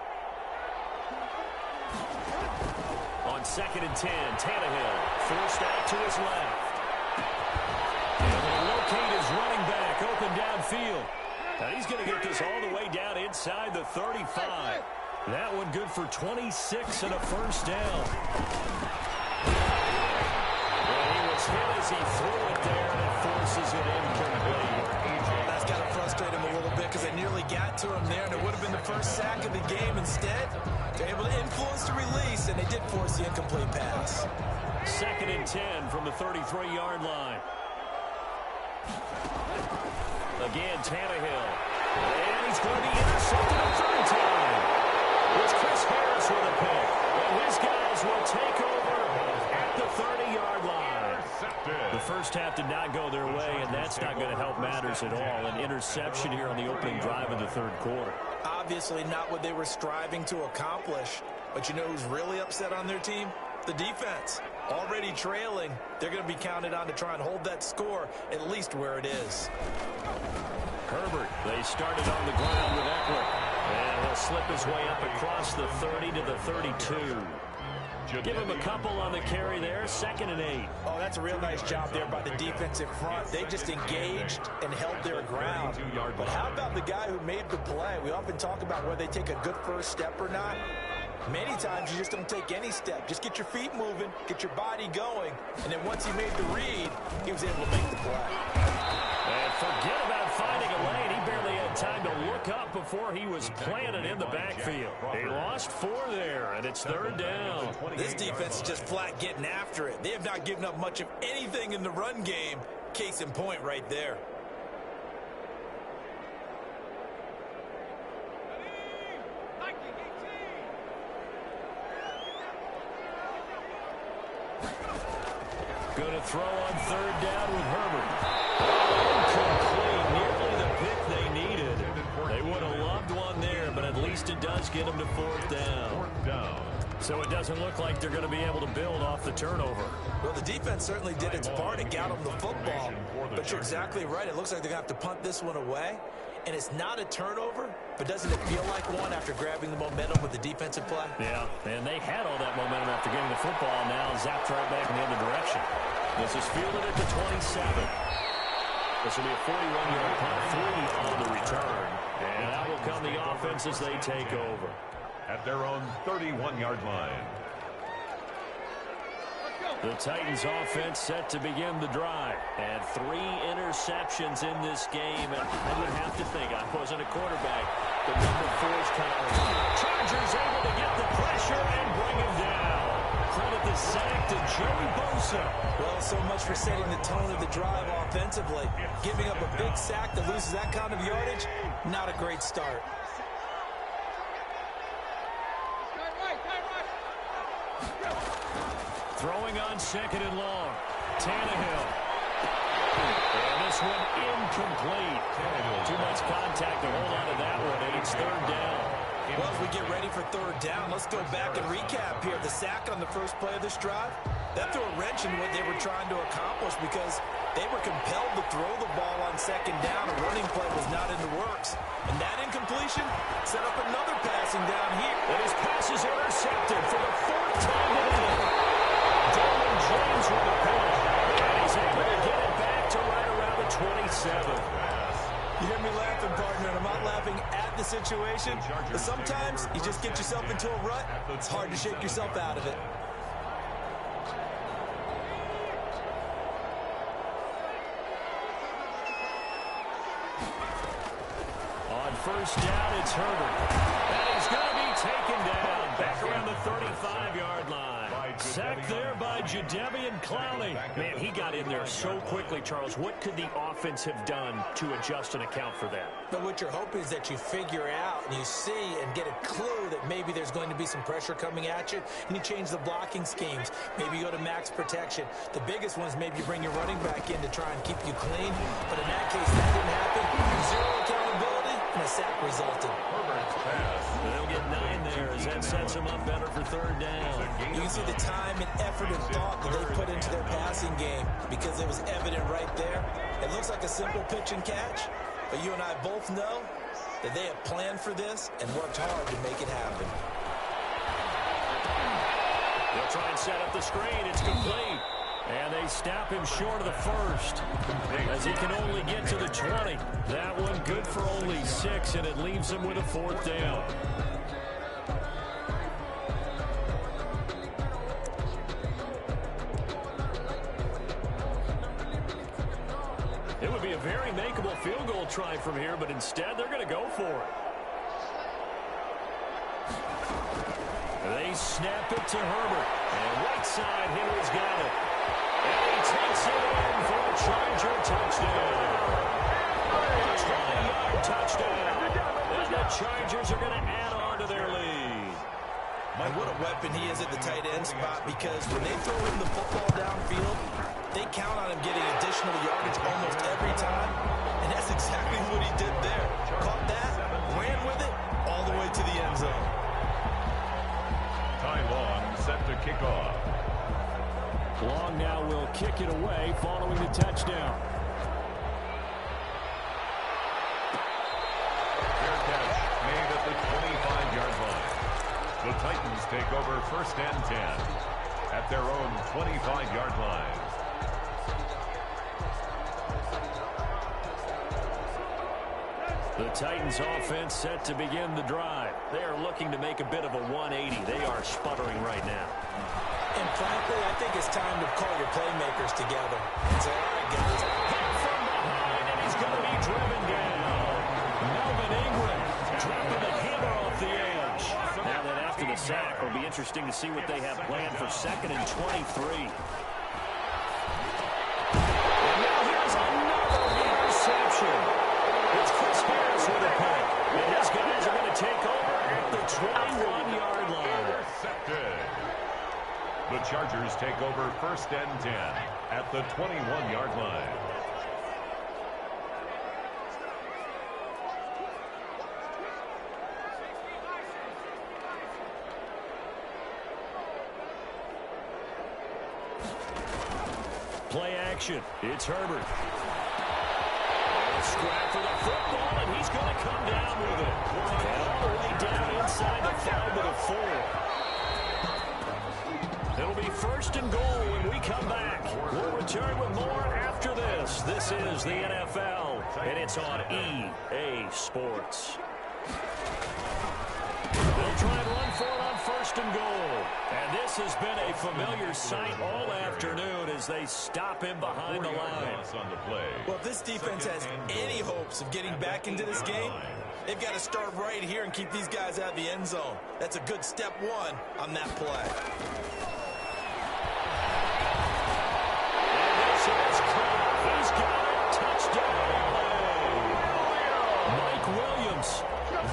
[SPEAKER 1] On 2nd and 10, Tannehill forced out to his left. And he'll locate his running back open downfield. Now he's going to get this all the way down inside the 35. That one good for 26 and a first down. Well, he was hit as he threw it there, and it forces it incomplete.
[SPEAKER 3] That's got to frustrate him a little bit because they nearly got to him there, and it would have been the first sack of the game. Instead, they're able to influence the release, and they did force the incomplete pass.
[SPEAKER 1] 2nd and 10 from the 33-yard line. Again, Tannehill. And he's going to be intercepted a 3rd time. It's Chris Harris with a pick. And his guys will take over at the 30-yard line. The first half did not go their way, and that's not going to help matters at all. An interception here on the opening drive of the 3rd quarter.
[SPEAKER 3] Obviously not what they were striving to accomplish. But you know who's really upset on their team? The defense. Already trailing, they're going to be counted on to try and hold that score at least where it is.
[SPEAKER 1] Herbert, they started on the ground with Eckler. And he'll slip his way up across the 30 to the 32. Give him a couple on the carry there, 2nd and 8.
[SPEAKER 3] Oh, that's a real nice job there by the defensive front. They just engaged and held their ground. But how about the guy who made the play? We often talk about whether they take a good first step or not. Many times you just don't take any step. Just get your feet moving, get your body going, and then once he made the read, he was able to make the play.
[SPEAKER 1] And forget about finding a lane. He barely had time to look up before he was planted in the backfield. He lost 4 there, and it's 3rd down.
[SPEAKER 3] This defense is just flat getting after it. They have not given up much of anything in the run game. Case in point right there.
[SPEAKER 1] Going to throw on 3rd down with Herbert. Incomplete, nearly the pick they needed. They would have loved one there, but at least it does get them to 4th down. So it doesn't look like they're going to be able to build off the turnover.
[SPEAKER 3] Well, the defense certainly did its part. It got them the football. But you're exactly right. It looks like they're going to have to punt this one away. And it's not a turnover, but doesn't it feel like one after grabbing the momentum with the defensive play?
[SPEAKER 1] Yeah, and they had all that momentum after getting the football, and now zapped right back in the other direction. This is fielded at the 27. This will be a 41-yard punt, 3 on the return. And out will come the offense as they take over.
[SPEAKER 2] At their own 31-yard line.
[SPEAKER 1] The Titans offense set to begin the drive. And 3 interceptions in this game. And I would have to think, I wasn't a quarterback, The number 4's kind of Chargers able to get the pressure and bring him down. Credit the sack to Joey Bosa.
[SPEAKER 3] Well, so much for setting the tone of the drive offensively. Giving up a big sack that loses that kind of yardage, not a great start.
[SPEAKER 1] Throwing on 2nd and long. Tannehill. And this one incomplete. Too much contact to hold on to that one, and it's 3rd down.
[SPEAKER 3] Well, as we get ready for 3rd down, let's go back and recap here. The sack on the first play of this drive, that threw a wrench in what they were trying to accomplish because they were compelled to throw the ball on 2nd down. A running play was not in the works. And that incompletion set up another passing down here.
[SPEAKER 1] And his pass is intercepted for the 4th time today. Derwin James with a pick. And he's able to get it back to right around the 27.
[SPEAKER 3] You hear me laughing, partner, and I'm not laughing at the situation. But sometimes you just get yourself into a rut. It's hard to shake yourself out of it.
[SPEAKER 1] On 1st down, it's Herbert. And he's going to be taken down back around the 35-yard line. Sacked there by Jadeveon Clowney. Man, he got in there so quickly, Charles. What could the offense have done to adjust and account for that?
[SPEAKER 3] But what you're hoping is that you figure out and you see and get a clue that maybe there's going to be some pressure coming at you, and you change the blocking schemes. Maybe you go to max protection. The biggest one is maybe you bring your running back in to try and keep you clean. But in that case, that didn't happen. Zero accountability, and a sack resulted.
[SPEAKER 1] They'll get 9 there as that sets them up better for 3rd down.
[SPEAKER 3] You can see the time and effort and thought that they put into their passing game because it was evident right there. It looks like a simple pitch and catch, but you and I both know that they have planned for this and worked hard to make it happen.
[SPEAKER 1] They'll try and set up the screen. It's complete. And they snap him short of the 1st as he can only get to the 20. That one good for only 6, and it leaves him with a 4th down. It would be a very makeable field goal try from here, but instead they're going to go for it. They snap it to Herbert. And right side, Henry's got it. And he takes it in for a Charger touchdown. A 20-yard touchdown. And the Chargers are going to add on to their lead.
[SPEAKER 3] And what a weapon he is at the tight end spot, because when they throw him the football downfield, they count on him getting additional yardage almost every time. And that's exactly what he did there. Caught that, ran with it, all the way to the end zone.
[SPEAKER 2] Ty Long set to kick off.
[SPEAKER 1] Long now will kick it away following the touchdown.
[SPEAKER 2] Fair catch made at the 25-yard line. The Titans take over 1st and 10 at their own 25-yard line.
[SPEAKER 1] The Titans offense set to begin the drive. They are looking to make a bit of a 180. They are sputtering right now.
[SPEAKER 3] And frankly, I think it's time to call your playmakers together and say, all right, guys.
[SPEAKER 1] Hit from behind, and he's going to be driven down. Melvin Ingram dropping the hammer off the edge. Now that after the sack, it'll be interesting to see what they have planned for 2nd and 23. And now here's another interception. It's Chris Harris with a pick. And his guys are going to take over at the 21-yard line.
[SPEAKER 2] Intercepted. The Chargers take over 1st and 10 at the 21-yard line.
[SPEAKER 1] Play action. It's Herbert. Scrap for the football, and he's going to come down with it. And all the way down inside the 5 to the 4. It'll be 1st and goal when we come back. We'll return with more after this. This is the NFL, and it's on EA Sports. They'll try and run for it on 1st and goal. And this has been a familiar sight all afternoon as they stop him behind the line.
[SPEAKER 2] On the play.
[SPEAKER 3] Well, if this defense has any hopes of getting back into this game, They've got to start right here and keep these guys out of the end zone. That's a good step one on that play.
[SPEAKER 1] And this is caught. He's got it. Touchdown. Mike Williams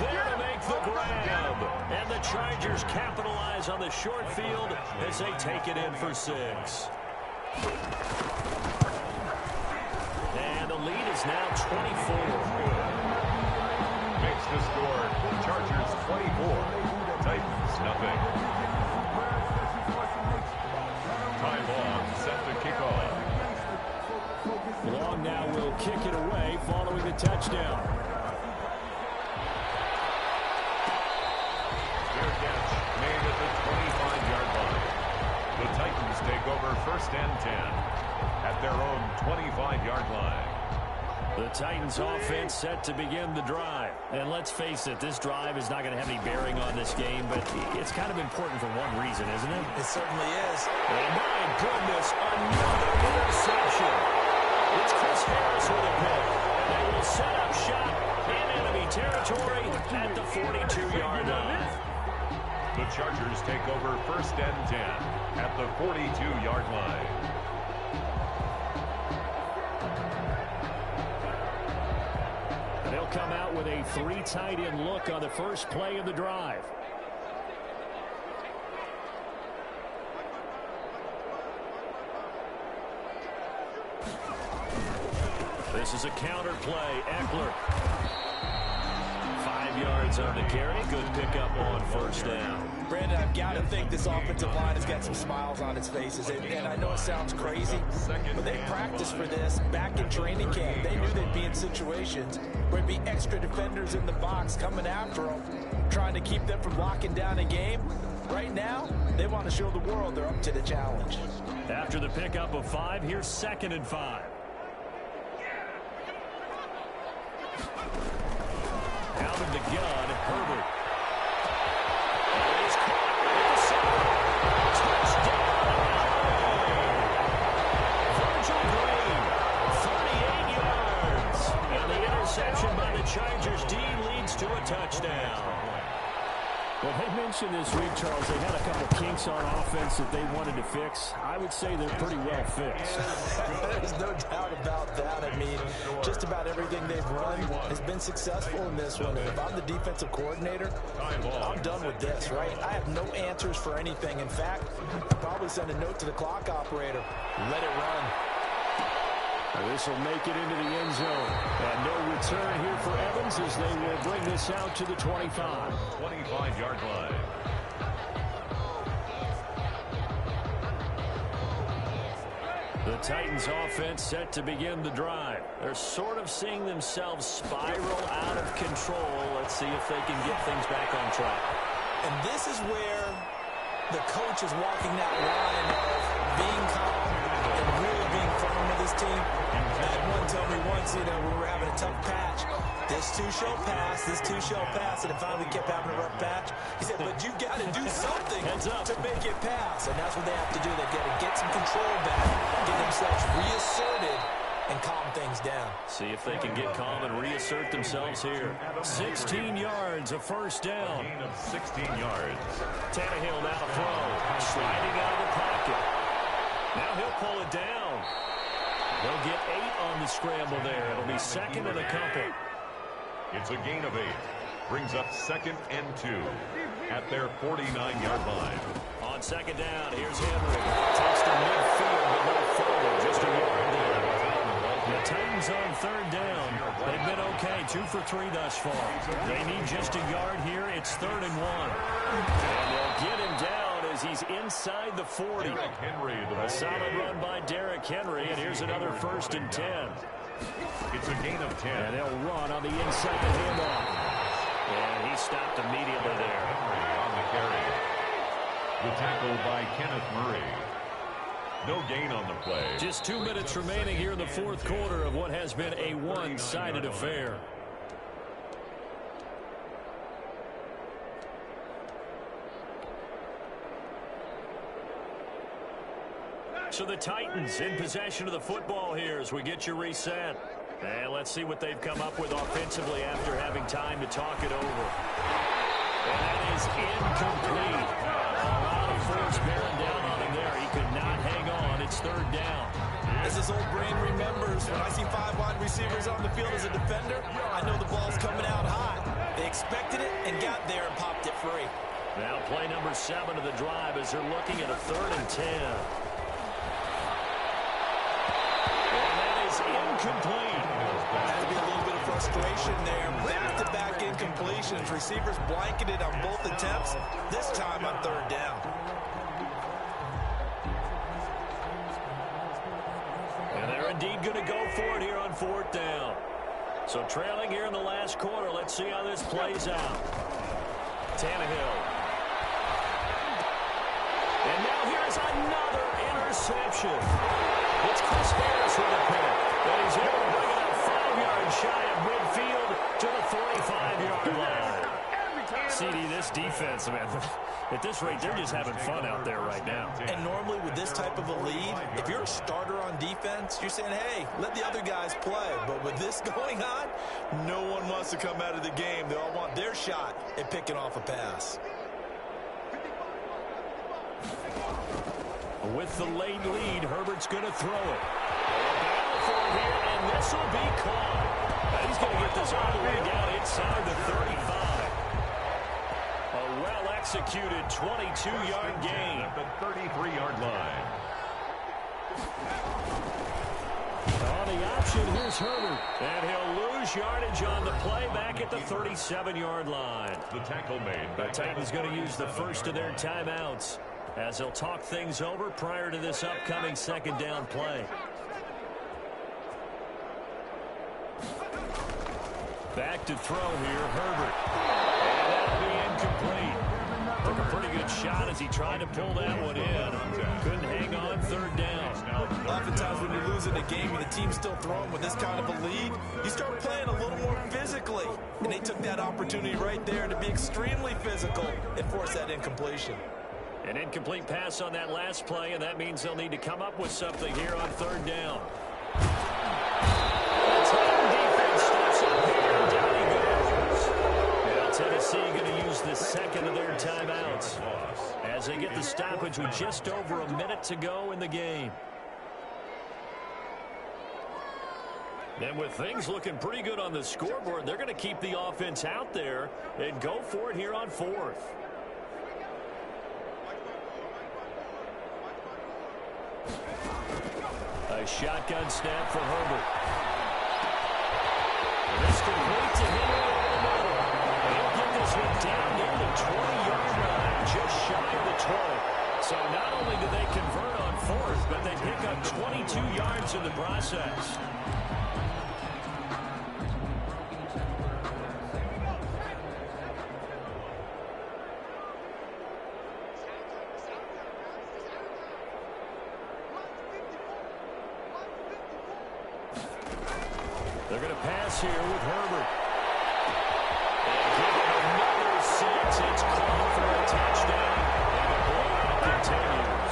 [SPEAKER 1] there to make the grab. And the Chargers capitalize on the short field as they take it in for 6. And the lead is now 24.
[SPEAKER 2] Makes the score. Chargers 24. Titans nothing. Time off. Set to kick off.
[SPEAKER 1] Long now will kick it away following the touchdown.
[SPEAKER 2] Fair catch made at the 25-yard line. The Titans take over 1st and 10 at their own 25-yard line.
[SPEAKER 1] The Titans offense set to begin the drive. And let's face it, this drive is not going to have any bearing on this game, but it's kind of important for one reason, isn't it?
[SPEAKER 3] It certainly is.
[SPEAKER 1] And my goodness, another interception. It's Chris Harris with a pick. They will set up shop in enemy territory at the 42-yard line.
[SPEAKER 2] The Chargers take over 1st and 10 at the 42-yard line.
[SPEAKER 1] They'll come out with a 3 tight end look on the first play of the drive. This is a counter play. Eckler. 5 yards on the carry. Good pickup on 1st down.
[SPEAKER 3] Brandon, I've got to think this offensive line has got some smiles on its faces. And I know it sounds crazy, but they practiced for this back in training camp. They knew they'd be in situations where there'd be extra defenders in the box coming after them, trying to keep them from locking down a game. Right now, they want to show the world they're up to the challenge.
[SPEAKER 1] After the pickup of 5, here's 2nd and 5. Out of the gun, Herbert. He's caught at the center. Touchdown. Virgil Green, 38 yards. And the interception by the Chargers D leads to a touchdown. Well, they mentioned this week, Charles, they had a couple kinks on offense that they wanted to fix. I would say they're pretty well fixed.
[SPEAKER 3] There's no doubt about that. I mean, just about everything they've run has been successful in this one. And if I'm the defensive coordinator, I'm done with this, right? I have no answers for anything. In fact, I'll probably send a note to the clock operator. Let it run.
[SPEAKER 1] This will make it into the end zone. And no return here for Evans as they will bring this out to the 25.
[SPEAKER 2] 25-yard line.
[SPEAKER 1] The Titans offense set to begin the drive. They're sort of seeing themselves spiral out of control. Let's see if they can get things back on track.
[SPEAKER 3] And this is where the coach is walking that line of being calm and really being firm with his team. I had one tell me once, when we were having a tough patch, this too shall pass, this too shall pass, and it finally kept having a rough patch. He said, but you've got to do something to make it pass, and that's what they have to do. They've got to get some control back, get themselves reasserted, and calm things down.
[SPEAKER 1] See if they can get calm and reassert themselves here. 16 yards, a 1st down.
[SPEAKER 2] Gain of 16 yards.
[SPEAKER 1] Tannehill now to throw, sliding out of the pocket. Now he'll pull it down. They'll get 8 on the scramble there. It'll be 2nd and a couple.
[SPEAKER 2] It's a gain of 8. Brings up 2nd and 2 at their 49-yard line.
[SPEAKER 1] On 2nd down, here's Henry. Takes the midfield, but no further. Just a yard there. The Titans on 3rd down. They've been okay, 2 for 3 thus far. They need just a yard here. It's 3rd and 1. And they'll get him down as he's inside the 40.
[SPEAKER 2] Henry,
[SPEAKER 1] A solid run by Derrick Henry, and here's another 1st and 10.
[SPEAKER 2] It's a gain of 10.
[SPEAKER 1] And they'll run on the inside handoff. And he stopped immediately there.
[SPEAKER 2] Henry on the carry. The tackle by Kenneth Murray. No gain on the play.
[SPEAKER 1] Just 2 minutes remaining here in the 4th quarter of what has been a one-sided affair. So the Titans in possession of the football here as we get you reset. And let's see what they've come up with offensively after having time to talk it over. And that is incomplete. A lot of force bearing down on him there. He could not hang on. It's third down.
[SPEAKER 3] As his old brain remembers, when I see 5 wide receivers on the field as a defender, I know the ball's coming out hot. They expected it and got there and popped it free.
[SPEAKER 1] Now play number 7 of the drive as they're looking at a 3rd and 10. And that is incomplete.
[SPEAKER 3] Had to be a little bit of frustration there. Back-to-back incompletions. Receivers blanketed on both attempts, this time on 3rd down.
[SPEAKER 1] And they're indeed going to go for it here on 4th down. So trailing here in the last quarter. Let's see how this plays out. Tannehill. And now here's another interception. It's Chris Harris with a pick. And he's able to bring it up 5 yards shy of midfield to the 45-yard line. CD, this defense, man, at this rate, they're just having fun out there right now.
[SPEAKER 3] And normally with this type of a lead, if you're a starter on defense, you're saying, hey, let the other guys play. But with this going on, no one wants to come out of the game. They all want their shot at picking off a pass.
[SPEAKER 1] With the late lead, Herbert's going to throw it. Battle for it here, and this will be caught. He's going to get this all the way down inside the 35. A well-executed 22-yard gain.
[SPEAKER 2] At the 33-yard line.
[SPEAKER 1] On the option, here's Herbert. And he'll lose yardage on the play back at the 37-yard line.
[SPEAKER 2] The tackle made.
[SPEAKER 1] The Titans going to use the first of their timeouts as they'll talk things over prior to this upcoming 2nd down play. Back to throw here, Herbert. And that'll be incomplete. Took a pretty good shot as he tried to pull that one in. Couldn't hang on 3rd down.
[SPEAKER 3] Oftentimes when you're losing a game and the team's still throwing with this kind of a lead, you start playing a little more physically. And they took that opportunity right there to be extremely physical and force that incompletion.
[SPEAKER 1] An incomplete pass on that last play, and that means they'll need to come up with something here on 3rd down. The Titan defense steps up here, and down he goes. Now Tennessee going to use the 2nd of their timeouts as they get the stoppage with just over a minute to go in the game. And with things looking pretty good on the scoreboard, they're going to keep the offense out there and go for it here on 4th. A shotgun snap for Herbert. This complete to Henry over the middle. He'll get this one down near the 20-yard line, just shy of the 20. So not only do they convert on 4th, but they pick up 22 yards in the process. They're going to pass here with Herbert. And give him another 6. It's called for a touchdown. And the blowout continues.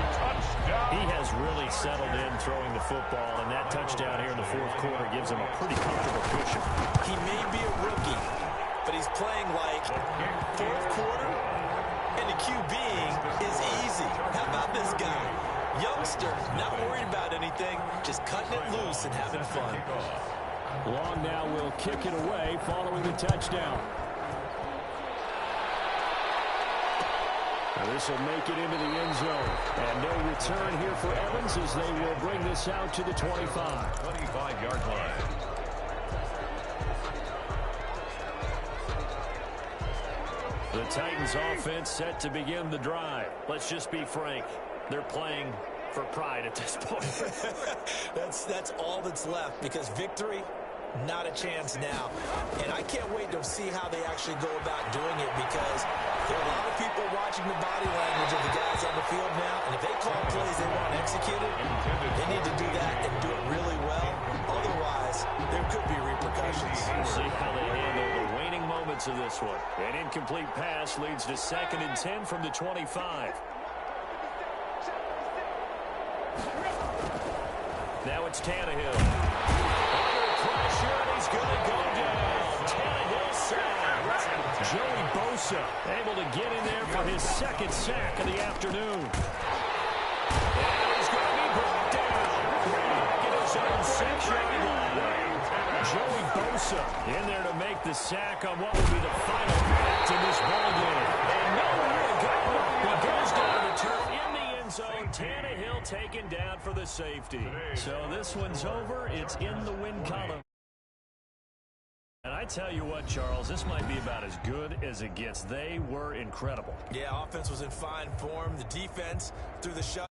[SPEAKER 2] Touchdown.
[SPEAKER 1] He has really settled in throwing the football, and that touchdown here in the 4th quarter gives him a pretty comfortable cushion.
[SPEAKER 3] He may be a rookie, but he's playing like 4th quarter, and the QBing is easy. How about this guy? Youngster, not worried about anything, just cutting it loose and having fun.
[SPEAKER 1] Long now will kick it away following the touchdown. This will make it into the end zone. And no return here for Evans as they will bring this out to the 25.
[SPEAKER 2] 25-yard line.
[SPEAKER 1] The Titans offense set to begin the drive. Let's just be frank. They're playing for pride at this point.
[SPEAKER 3] That's all that's left, because victory, not a chance now. And I can't wait to see how they actually go about doing it, because there are a lot of people watching the body language of the guys on the field now, and if they call plays they want executed, they need to do that and do it really well. Otherwise, there could be repercussions.
[SPEAKER 1] We'll see how they handle the waning moments of this one. An incomplete pass leads to 2nd and 10 from the 25. Now it's Tannehill. Under pressure, and he's going to go down. Tannehill sacked. Joey Bosa able to get in there for his second sack of the afternoon. And he's going to be brought down. Back in his own 6-yard line. Joey Bosa in there to make the sack on what will be the final act in this ballgame. And nowhere to go. He goes down to the turf in the end zone. Tannehill taken down for the safety. So this one's over. It's in the win column. And I tell you what, Charles, this might be about as good as it gets. They were incredible.
[SPEAKER 3] Yeah, offense was in fine form. The defense through the shot.